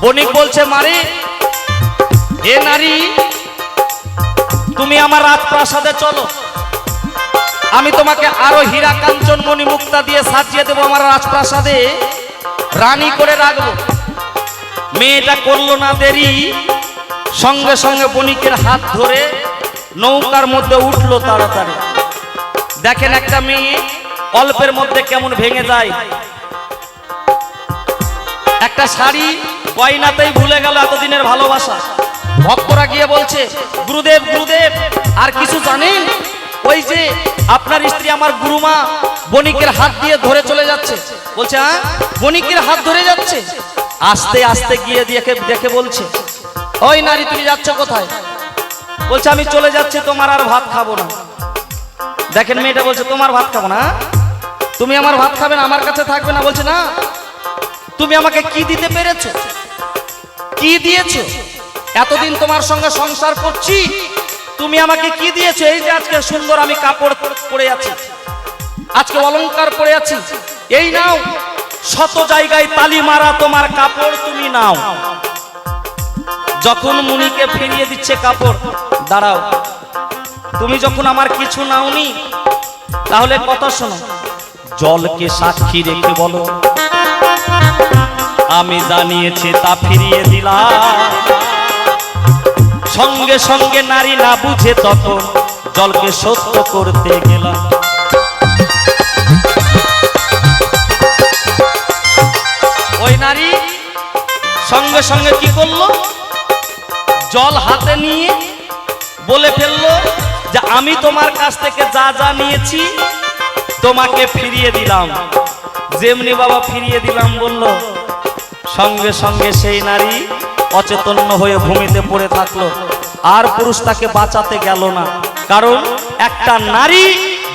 বণিক বলছে, মারি হে নারী, তুমি আমার রাজপ্রাসাদে চলো, আমি তোমাকে আরো হীরা কাঞ্চন মণি মুক্তা দিয়ে সাজিয়ে দেবো, আমার রাজপ্রাসাদে রানী করে রাখবো। মেয়েটা করলো না দেরি, সঙ্গে সঙ্গে বণিকের হাত ধরে নৌকার মধ্যে উঠলো তাড়াতাড়ি। দেখেন একটা মেয়ে অল্পের মধ্যে কেমন ভেঙে যায়। একটা শাড়ি গয়নাতেই ভুলে গেল এতদিনের ভালোবাসা। ভক্তরা গিয়ে বলছে, গুরুদেব গুরুদেব আর কিছু জানেন? ওই যে আপনার স্ত্রী আমার গুরুমা বণিকের হাত দিয়ে ধরে চলে যাচ্ছে। বলছে, হ্যাঁ বণিকের হাত ধরে যাচ্ছে। আস্তে আস্তে গিয়ে দেখে বলছে, ওই নারী তুমি যাচ্ছ কোথায়? বলছে, আমি চলে যাচ্ছি, তোমার আর ভাত খাবো না। দেখেন মেয়েটা বলছে, তোমার ভাত খাবো না? তুমি আমার ভাত খাবে না, আমার কাছে থাকবে না? বলছে, না। তুমি আমাকে কি দিতে পেরেছো? কি দিয়েছো? এতদিন তোমার সঙ্গে সংসার করছি, তুমি আমাকে কি দিয়েছো? এই যে আজকে সুন্দর আমি কাপড় পরে আছি, আজকে অলংকার পরে আছি, এই নাও, শত জায়গায় তালি মারা তোমার কাপড় তুমি নাও। যখন মুনিকে ফিরিয়ে দিচ্ছে কাপড়, দাঁড়াও, তুমি যখন আমার কিছু নাওনি, তাহলে কথা শোনো। জলকে সাক্ষী রেখে বলো, আমি জানিয়েছি তা ফিরিয়ে দিলাম। সঙ্গে সঙ্গে নারী না বুঝে তখন জলকে সত্য করতে গেলাম। ওই নারী সঙ্গে সঙ্গে কি করলো? জল হাতে নিয়ে বলে ফেললো যে আমি তোমার কাছ থেকে যা যা নিয়েছি তোমাকে ফিরিয়ে দিলাম। যেমনি বাবা ফিরিয়ে দিলাম বললো, সঙ্গে সঙ্গে সেই নারী অচেতন হয়ে ভূমিতে পড়ে থাকলো। আর পুরুষ তাকে বাঁচাতে গেল না, কারণ একটা নারী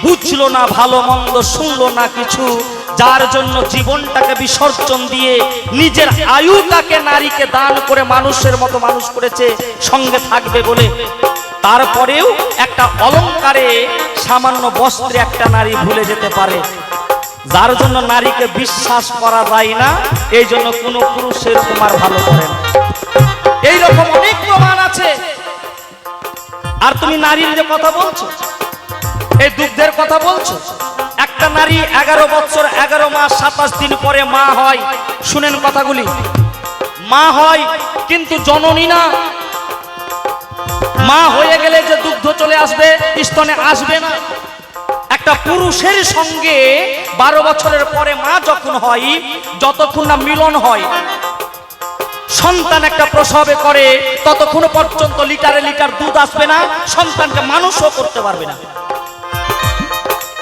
বুঝলো না, ভালো মন্দ শুনলো না কিছু, যার জন্য জীবনটাকে বিসর্জন দিয়ে নিজের আয়ুটাকে নারীকে দান করে মানুষের মতো মানুষ করেছে সঙ্গে থাকবে বলে। তারপরেও একটা অলংকারে সামান্য বস্ত্রে একটা নারী ভুলে যেতে পারে, যার জন্য নারীকে বিশ্বাস করা যায় না। এই জন্য কোনো পুরুষের তোমার ভালো করে না। এইরকম অনেক প্রমাণ আছে। আর তুমি নারীর যে কথা বলছো, এই দুগ্ধের কথা বলছো, একটা নারী 11 বছর 11 মাস 27 দিন পরে মা হয়। শুনেন কথাগুলি, মা হয় কিন্তু জননী না। মা হয়ে গেলে যে দুগ্ধ চলে আসবে, স্তনে আসবে না। একটা পুরুষের সঙ্গে 12 বছরের পরে মা যখন হয়, যতক্ষণ না মিলন হয়, সন্তান একটা প্রসবে করে, ততক্ষণ পর্যন্ত লিটারে লিটার দুধ আসবে না, সন্তানকে মানুষও করতে পারবে না।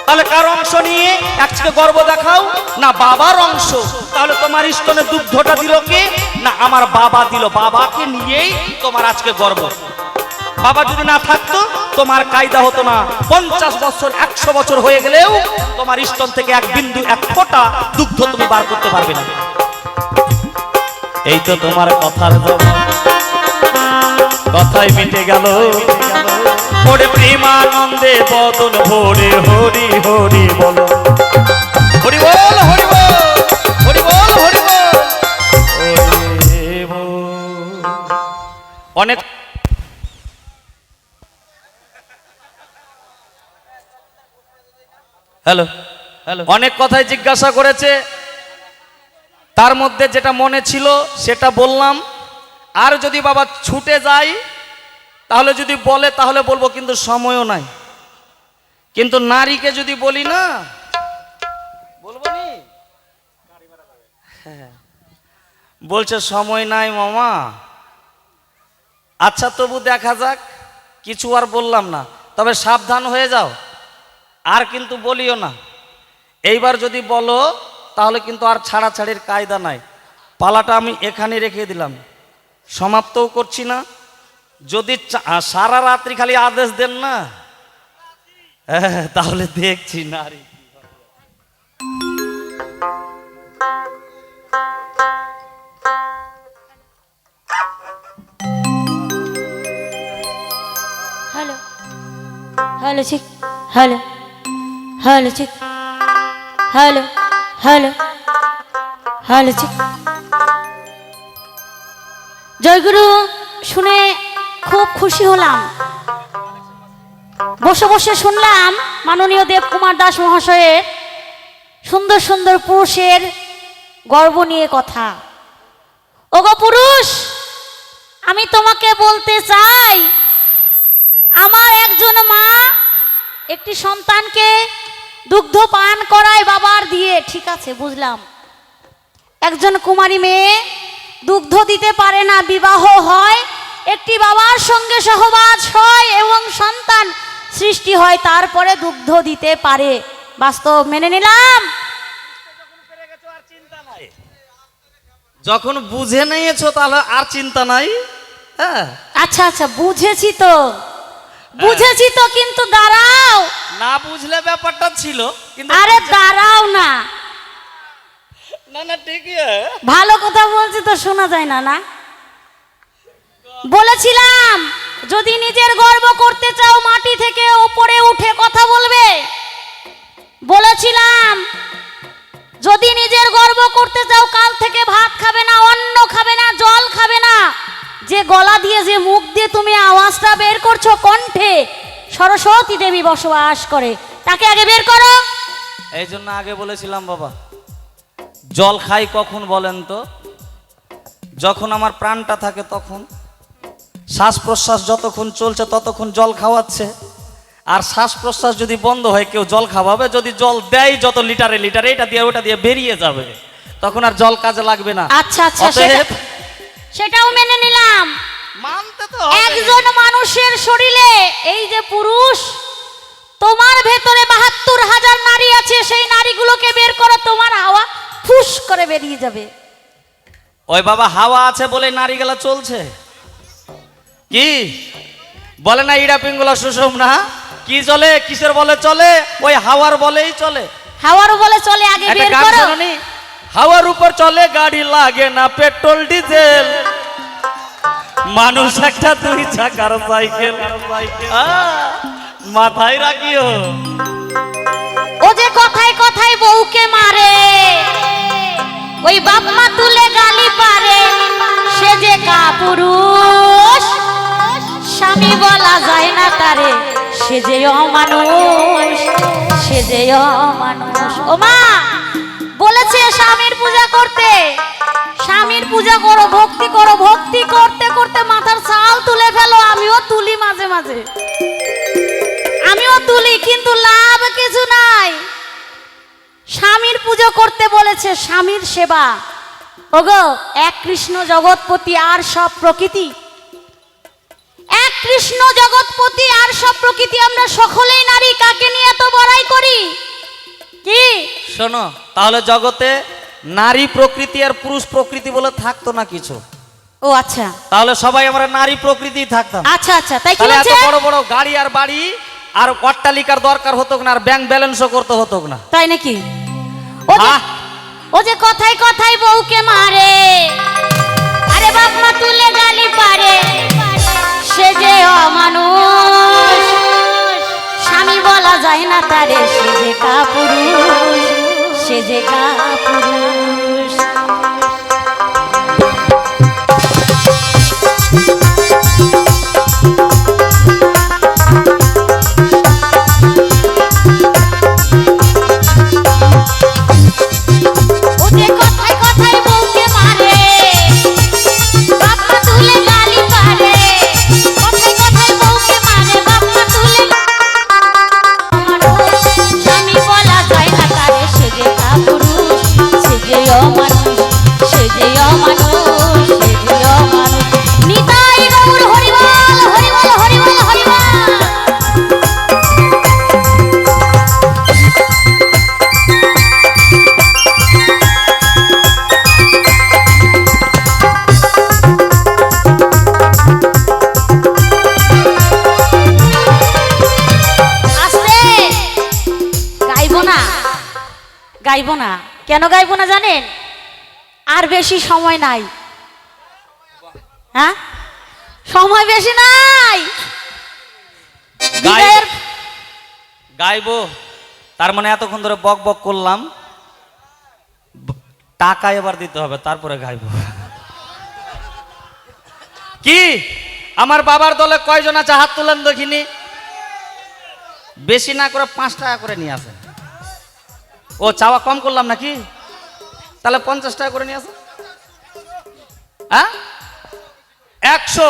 তাহলে কার অংশ নিয়ে আজকে গর্ব দেখাও? না বাবার অংশ। তাহলে তোমার স্তনে দুগ্ধটা দিল কে? না আমার বাবা দিল। বাবাকে নিয়েই তোমার আজকে গর্ব। বাবা যদি না থাকতো তোমার কায়দা হতো না। 50 বছর 100 বছর হয়ে গেলেও তোমার স্তন থেকে এক বিন্দু এক ফোঁটা দুগ্ধ তুমি বার করতে পারবে না। এই তো তোমার কথার জবাব, কথাই মিটে গেল। ওরে প্রেমানন্দে বদন ভরে হরি হরি বলো, হরি বল হরি বল হরি বল হরি বল। অনেক হ্যালো হ্যালো অনেক কথাই জিজ্ঞাসা করেছে, তার মধ্যে যেটা মনে ছিল সেটা বললাম। আর যদি বাবা ছুটে যায় তাহলে যদি বলে তাহলে বলবো, কিন্তু সময়ও নাই। কিন্তু নারীকে যদি বলি না, বলবো নি। বলছে সময় নাই মামা। আচ্ছা তবু দেখা যাক, কিছু আর বললাম না, তবে সাবধান হয়ে যাও, আর কিন্তু বলিও না। এইবার যদি বলো তাহলে কিন্তু আর ছাড়াছাড়ির কায়দা নাই। পালাটা আমি এখানে রেখে দিলাম, সমাপ্তও করছি না। যদি সারা রাত্রি খালি আদেশ দেন না, তাহলে দেখছি নারী। হ্যালো হ্যালো চিক, হ্যালো হ্যালো চিক, হ্যালো হ্যালো হ্যালো চিক। জয়গুরু শুনে খুব খুশি হলাম। বসে বসে শুনলাম মাননীয় দেবকুমার দাস মহাশয়ের সুন্দর সুন্দর পুরুষের গর্ব নিয়ে কথা। ওগো পুরুষ, আমি তোমাকে বলতে চাই, আমার একজন মা একটি সন্তানকে দুগ্ধ পান করায় বাবার দিয়ে, ঠিক আছে বুঝলাম। একজন কুমারী মেয়ে দুগ্ধ দিতে পারে না, বিবাহ হয়, একটি বাবার সঙ্গে সহবাস হয় এবং সন্তান সৃষ্টি হয়, তারপরে দুগ্ধ দিতে পারে। বাস্তব মেনে নিলাম। যখন বুঝে নিয়েছো তাহলে আর চিন্তা নাই। হ্যাঁ আচ্ছা আচ্ছা, বুঝেছি তো, বুঝেছি তো, কিন্তু দাঁড়াও। না বুঝলে ব্যাপারটা ছিল, কিন্তু আরে দাঁড়াও না, না না ঠিকই। ভালো কথা বলছি তো শোনা যায় না? না বলেছিলাম যদি নিজের গর্ব করতে চাও মাটি থেকে উপরে উঠে কথা বলবে। বলেছিলাম যদি নিজের গর্ব করতে চাও কাল থেকে ভাত খাবে না, অন্ন খাবে না, জল খাবে না। যে গলা দিয়ে, যে মুখ দিয়ে তুমি আওয়াজটা বের করছো, কণ্ঠে সরস্বতী দেবী বসবাস করে, তাকে আগে বের করো। এই জন্য আগে বলেছিলাম বাবা, জল খাই কখন বলেন তো? যখন আমার প্রাণটা থাকে তখন। শ্বাস প্রশ্বাস যতক্ষণ চলছে ততক্ষণ জল খাওয়াচ্ছে, আর শ্বাস প্রশ্বাস যদি বন্ধ হয় কেউ জল খাওয়াবে? যদি জল দেয় যত লিটারে লিটারে, এটা দিয়ে ওটা দিয়ে বেরিয়ে যাবে, তখন আর জল কাজে লাগবে না। আচ্ছা আচ্ছা, অতএব সেটাও মেনে নিলাম। মানতে তো একজন মানুষের শরীরে, এই যে পুরুষ, তোমার ভেতরে ৭২,০০০ নারী আছে, সেই নারীগুলোকে বের করো, তোমার হাওয়া ফুস করে বেরিয়ে যাবে। ওই বাবা হাওয়া আছে বলে নারীগুলা চলছে। কি বলে না, ইড়া পিঙ্গুলা সুষম না, কি চলে, কিসের বলে চলে? ওই হাওয়ার বলেই চলে। হাওয়ারও বলে চলে, আগে একটা বের গান করো। শোনোনি? হাওয়ার উপর চলে গাড়ি, লাগে না পেট্রোল ডিজেল, মানুষ একটা দুই চাকার সাইকেল। মাথায় রাখিও। ও যে কথায় কথায় বউকে মারে, ওই বাপ মা তুলে গালি পারে, সে যে কাপুরুষ, স্বামী বলা যায় না তারে, সে যে অমানুষ, সে যে অমানুষ। ও মা বলেছে স্বামীর পূজা করতে, স্বামীর পূজা করো, ভক্তি করো, ভক্তি করতে করতে মাথার ছাল তুলে ফেলো। আমিও তুলি মাঝে মাঝে, আমিও তুলি, কিন্তু লাভ কিছু নাই। স্বামীর পুজো করতে বলেছে, স্বামীর সেবা। ওগো, এক কৃষ্ণ জগৎপতি আর সব প্রকৃতি, এক কৃষ্ণ জগৎপতি আর সব প্রকৃতি, আমরা সকলেই নারী, কাকে নিয়ে তো বড়াই করি? কি শোনো, তাহলে জগতে নারী প্রকৃতি আর পুরুষ প্রকৃতি বলে থাকতো না কিছু। ও আচ্ছা, তাহলে সবাই আমরা নারী প্রকৃতি থাকতাম। আচ্ছা আচ্ছা, তাই কি তাহলে এত বলছে? বড় বড় গাড়ি আর বাড়ি আর অট্টালিকার দরকার হতো না, আর ব্যাংক ব্যালেন্সও করতে হতো না। তাই নাকি? ও যে, আহ! ও যে কথায় কথায় বউকে মারে, আরে বাপ মা তুলে গালি পারে, সে যে অমানুষ, স্বামী বলা যায় না তারে, সে যে কাপুরুষ, সে যে কাপুরুষ। ও যে কথায় কথায় বউকে মারে, বাপ মা তুলে গালি পারে, কথায় কথায় বউকে মারে, বাপ মা তুলে অমানুষ, স্বামী বলা যায় না তারে, সে যে কাপুরুষ, সে যে অমানুষ, সে যে অমানুষ, সে যে অমানুষ। নিতাই গৌর হরিবল, হরিবল, হরিবল, হরিবল। আস্তে গাইবো না, গাইবো না। কেন গাইবো না জানেন? আর বেশি সময় নাই। হ্যাঁ, সময় বেশি নাই। বিদায়ের গাইবো, তার মানে এতক্ষণ ধরে বক বক করলাম, টাকা এবার দিতে হবে, তারপরে গাইবো। কি আমার বাবার দলে কয়জন আছে হাত তুলেন দেখিনি। বেশি না করে 5 টাকা করে নিয়ে আসেন। ও চাওয়া কম করলাম নাকি? তাহলে 50 টাকা করে নিয়ে আসেন। হ্যাঁ 100।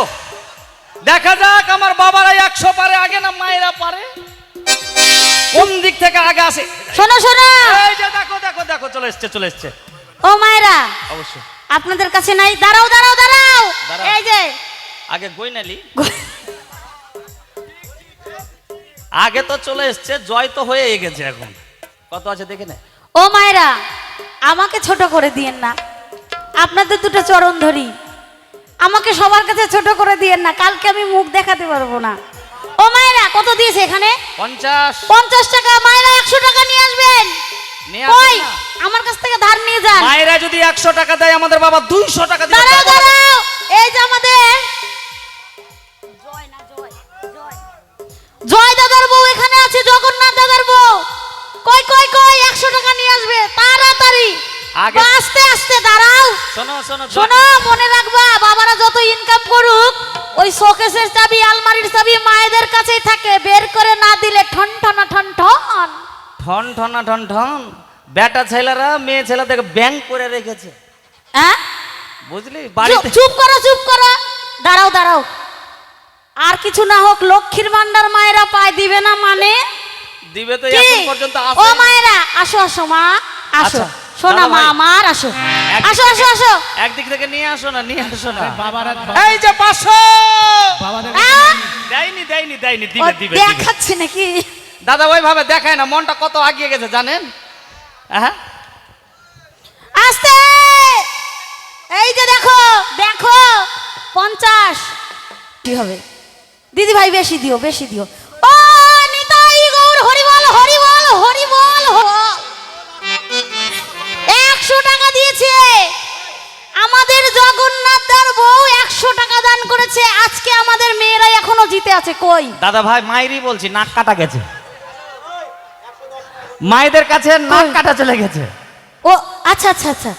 দেখা যাক আমার বাবারা 100 পারে আগে না মায়েরা পারে, কোন দিক থেকে আগে আসে। শোনো শোনো, এই যে দেখো দেখো দেখো চলে এসছে চলে এসছে। ও মায়েরা অবশ্যই আপনাদের কাছে নাই? দাঁড়াও দাঁড়াও দাঁড়াও, দাঁড়াও। এই যে আগে গইনালি আগে তো চলে এসছে, জয় তো হয়ে গেছে। এখন কত আছে দেখে নে। ও মায়েরা আমাকে ছোট করে দিয়েন না, আপনাদের দুটো চরণ ধরি, আমাকে সবার কাছে ছোট করে দিয়েন না, কালকে আমি মুখ দেখাতে পারবো না। ও মায়েরা কত দিয়েছে এখানে? 50 50 টাকা। মায়েরা 100 টাকা নিয়ে আসবেন। নিয়ে কই আসেন না। আমার কাছ থেকে ধার নিয়ে যান। মায়েরা যদি 100 টাকা দেয়, আমাদের বাবা 200 টাকা দিবে। দাঁড়াও দাঁড়াও, এই যে আমাদের জয় দাদার বউ এখানে আছে, জগন্নাথ দাদার বউ। কই কই কই 100 টাকা নিয়ে আসবে তাড়াতাড়ি। আগে আস্তে আস্তে দাঁড়াও। শোনো শোনো শোনো, মনে রাখবা বাবারা যত ইনকাম করুক ওই শোকেসের চাবি আলমারির চাবি মায়েদের কাছেই থাকে, বের করে না দিলে ঠন ঠনা ঠন ঠন। ঠন ঠনা ঠন ঠন। বেটা ছেলেরা মেয়ে ছেলেদেরকে ব্যাংক করে রেখেছে, হ্যাঁ বুঝলি? বাড়িতে চুপ করো চুপ করো, দাঁড়াও দাঁড়াও। আর কিছু না হোক লক্ষ্মীর ভান্ডার মায়েরা পায়, দিবে না মানে? দিবে তো, কি? এখন পর্যন্ত ও আসে। মায়েরা আসো আসো মা আসো, আচ্ছা, সোনা দাদা মা ভাই। আমার আসো এক- আসো আসো আসো। একদিক থেকে নিয়ে আসো না, নিয়ে আসো না। বাবারা এই যে 500 আহ! দেয়নি দেয়নি দেয়নি, ও দিবে দিবে দিবে। দেখাচ্ছে নাকি? দাদা ওইভাবে দেখায় না, মনটা কত আগিয়ে গেছে জানেন? হ্যাঁ আস্তে, এই যে দেখো দেখো 50 কি হবে? দিদি ভাই বেশি দিও বেশি দিও। ও নিতাই গৌর হরি বল হরি বল হরি বল। 100 টাকা দিয়েছে আমাদের জগন্নাথদার বউ, 100 টাকা দান করেছে। আজকে আমাদের মেয়েরা এখনো জিতে আছে। কই দাদা ভাই, মায়েরই বলছি, নাক কাটা গেছে। মায়েদের কাছে নাক কাটা চলে গেছে। ও আচ্ছা আচ্ছা আচ্ছা,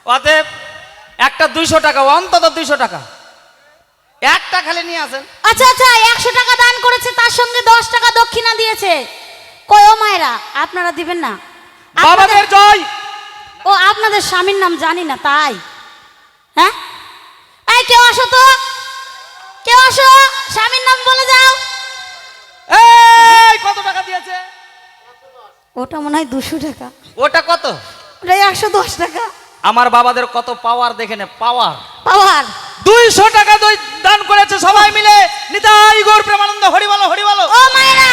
অতএব একটা 200 টাকা, অন্তত 200 টাকা একটা খালি নিয়ে আসেন। আচ্ছা আচ্ছা 100 টাকা দান করেছে, তার সঙ্গে 10 টাকা দক্ষিণা দিয়েছে। কই ও মায়েরা আপনারা দিবেন না? বাবাদের আপনাদের- জয়। ও আপনাদের স্বামীর নাম জানি না তাই? হ্যাঁ এই কেউ আসো তো, কেউ আসো, স্বামীর নাম বলে যাও। এই কত টাকা দিয়েছে? ওটা মনে হয় 200 টাকা, ওটা কত? ওটা 110 টাকা। আমার বাবাদের কত পাওয়ার দেখে নে, পাওয়ার। পাওয়ার 200 টাকা দান করেছে সবাই মিলে। নিতাই গৌর প্রেমানন্দ হরি বলো হরি বলো। ও মায়েরা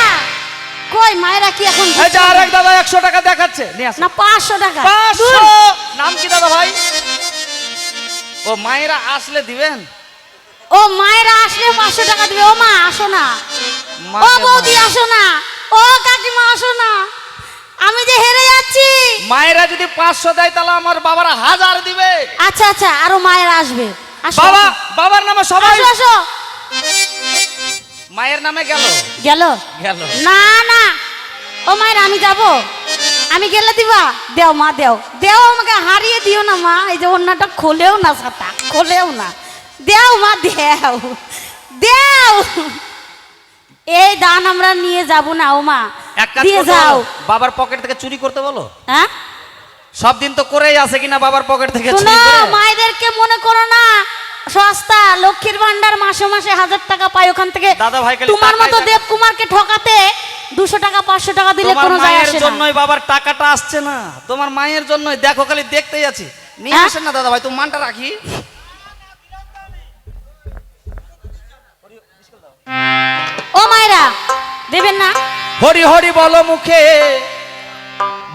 কই মায়েরা কি এখন এই যে আরেক দাদা 100 টাকা দেখাচ্ছে, নিয়ে আসেন। না 500 টাকা? 500। নাম কি দাদা ভাই? ও মায়েরা আসলে দিবেন। ও মায়েরা আসলে 500 টাকা দিবে। ও মা আসো না, মা ও রে বৌদি মা। আসো না, ও কাকিমা আসো না, আমি যে হেরে যাচ্ছি। মায়েরা যদি 500 দেয় তাহলে আমার বাবারা 1000 দিবে। আচ্ছা আচ্ছা আরো মায়েরা আসবে। আসো বাবা আসো। বাবার নামে সবাই আসো আসো। মায়ের নামে গেল গেল গেল। না না, ও মায়ের আমি যাব, আমি গেলে দিবা? দেও মা দেও দেও, আমাকে হারিয়ে দিও না মা। এই যে অন্যটা খোলেও না, ছাতা খোলেও না, দেও মা দেও দেও। এই দান আমরা নিয়ে যাব না ও মা, এক কাজ দিয়ে করতে যাও। বলো, বাবার পকেট থেকে চুরি করতে বলো। হ্যাঁ সব দিন তো করেই আছে কিনা বাবার পকেট থেকে শোনো, চুরি করে। মায়েদেরকে মনে করো না সস্তা, লক্ষ্মীর ভান্ডার মাসে মাসে 1000 টাকা পাই, ওখান থেকে দাদা ভাই খালি তোমার টাকাই মতো দেখো। দেবকুমারকে ঠকাতে 200 টাকা 500 টাকা দিলে তোমার কোনো যায় মায়ের আসে না। জন্যই বাবার টাকাটা আসছে না, তোমার মায়ের জন্যই। দেখো খালি দেখতেই আছি, নিয়ে হ্যাঁ? আসেন না দাদা ভাই, তুমি মানটা রাখি। ও মায়েরা দেবেন না? হরি হরি বলো মুখে,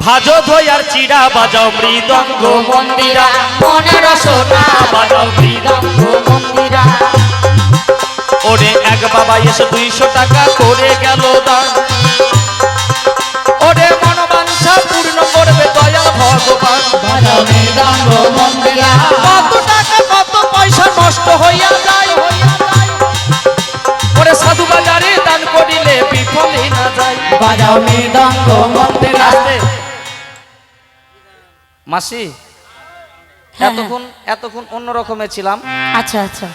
ভাজো ধয়ার চিড়া, বাজাও মৃদঙ্গ মন্দিরা, মনের সোনা বাজাও মৃদঙ্গ মন্দিরা। ওরে এক বাবা এসে 200 টাকা করে গেল দান। ওরে মনোবাঞ্ছা পূর্ণ করবে দয়াল ভগবান। বাজাও মৃদঙ্গ মন্দিরা, কত টাকা কত পয়সা নষ্ট হইয়া যায়। ওরে সাধু বাজারে দান করিলে বিফলে না যায়। বাজাও মৃদঙ্গ মন্দিরা। আস্তে। মাসি হ্যাঁ, এতক্ষণ অন্য রকমের ছিলাম। আচ্ছা আচ্ছা